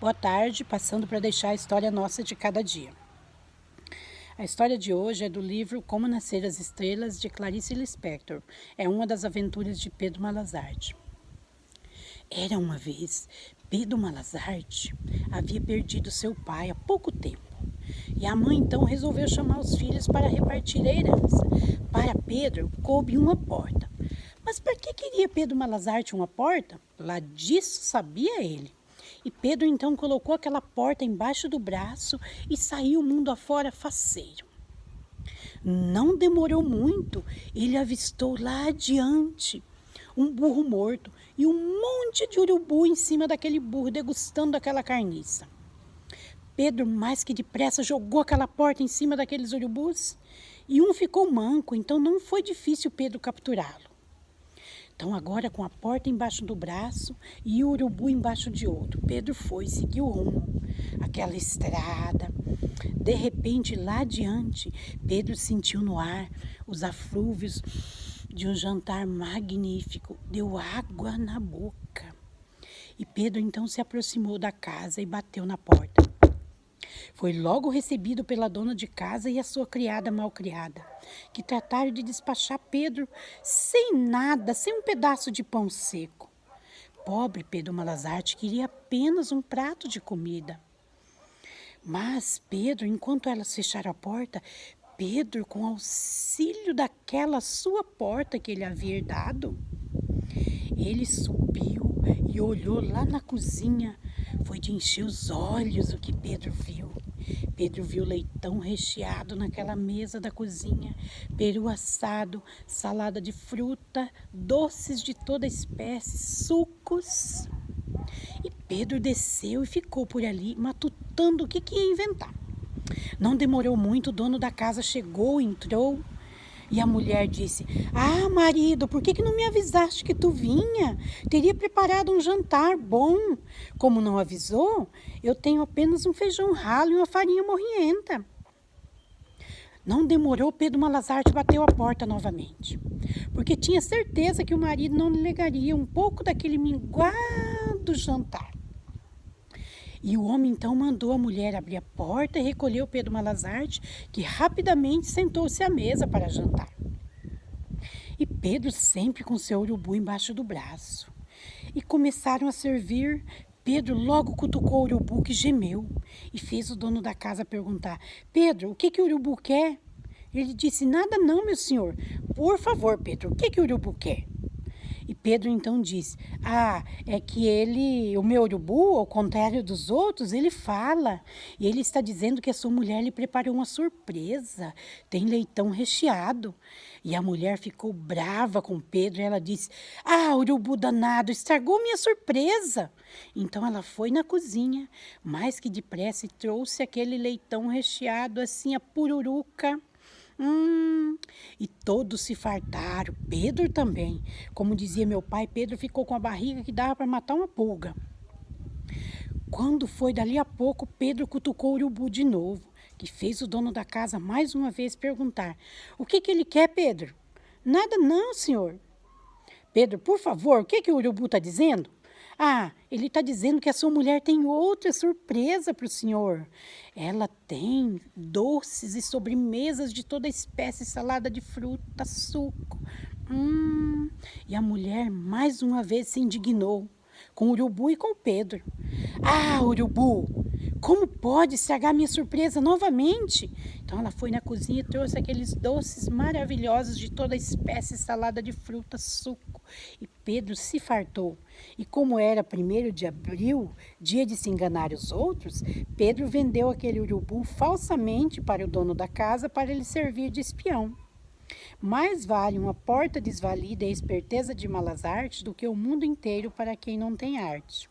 Boa tarde, passando para deixar a história nossa de cada dia. A história de hoje é do livro Como Nascer as Estrelas, de Clarice Lispector. É uma das aventuras de Pedro Malazarte. Era uma vez, Pedro Malazarte havia perdido seu pai há pouco tempo. E a mãe então resolveu chamar os filhos para repartir a herança. Para Pedro, coube uma porta. Mas para que queria Pedro Malazarte uma porta? Lá disso sabia ele. E Pedro então colocou aquela porta embaixo do braço e saiu mundo afora faceiro. Não demorou muito, ele avistou lá adiante um burro morto e um monte de urubu em cima daquele burro degustando aquela carniça. Pedro, mais que depressa, jogou aquela porta em cima daqueles urubus e um ficou manco, então não foi difícil Pedro capturá-lo. Então agora com a porta embaixo do braço e o urubu embaixo de outro, Pedro foi seguir o rumo, aquela estrada. De repente, lá adiante, Pedro sentiu no ar os aflúvios de um jantar magnífico, deu água na boca. E Pedro então se aproximou da casa e bateu na porta. Foi logo recebido pela dona de casa e a sua criada malcriada, que trataram de despachar Pedro sem nada, sem um pedaço de pão seco. Pobre Pedro Malazarte queria apenas um prato de comida. Mas Pedro, enquanto elas fecharam a porta, Pedro, com auxílio daquela sua porta que ele havia herdado, ele subiu e olhou lá na cozinha. Foi de encher os olhos o que Pedro viu. Pedro viu leitão recheado naquela mesa da cozinha, peru assado, salada de fruta, doces de toda espécie, sucos. E Pedro desceu e ficou por ali, matutando o que ia inventar. Não demorou muito, o dono da casa chegou, entrou. E a mulher disse: "Ah, marido, por que não me avisaste que tu vinha? Teria preparado um jantar bom. Como não avisou, eu tenho apenas um feijão ralo e uma farinha morrienta." Não demorou, Pedro Malazarte bateu a porta novamente, porque tinha certeza que o marido não lhe negaria um pouco daquele minguado jantar. E o homem então mandou a mulher abrir a porta e recolheu Pedro Malazarte, que rapidamente sentou-se à mesa para jantar. E Pedro sempre com seu urubu embaixo do braço. E começaram a servir. Pedro logo cutucou o urubu, que gemeu, e fez o dono da casa perguntar: "Pedro, o que o urubu quer?" Ele disse: "Nada não, meu senhor." "Por favor, Pedro, o que o urubu quer?" E Pedro então disse: "É que o meu urubu, ao contrário dos outros, ele fala. E ele está dizendo que a sua mulher lhe preparou uma surpresa. Tem leitão recheado." E a mulher ficou brava com Pedro e ela disse: "Urubu danado, estragou minha surpresa." Então ela foi na cozinha, mais que depressa, e trouxe aquele leitão recheado assim, a pururuca. E todos se fartaram, Pedro também. Como dizia meu pai, Pedro ficou com a barriga que dava para matar uma pulga. Quando foi dali a pouco, Pedro cutucou o urubu de novo, que fez o dono da casa mais uma vez perguntar: "O que ele quer, Pedro?" "Nada não, senhor." "Pedro, por favor, o que o urubu está dizendo?" Ele está dizendo que a sua mulher tem outra surpresa para o senhor. Ela tem doces e sobremesas de toda espécie, salada de fruta, suco. E a mulher mais uma vez se indignou com o urubu e com o Pedro. Urubu, como pode estragar minha surpresa novamente?" Então ela foi na cozinha e trouxe aqueles doces maravilhosos de toda espécie, salada de fruta, suco. E Pedro se fartou. E como era 1º de abril, dia de se enganar os outros, Pedro vendeu aquele urubu falsamente para o dono da casa para ele servir de espião. Mais vale uma porta desvalida e a esperteza de Malazarte do que o mundo inteiro para quem não tem arte.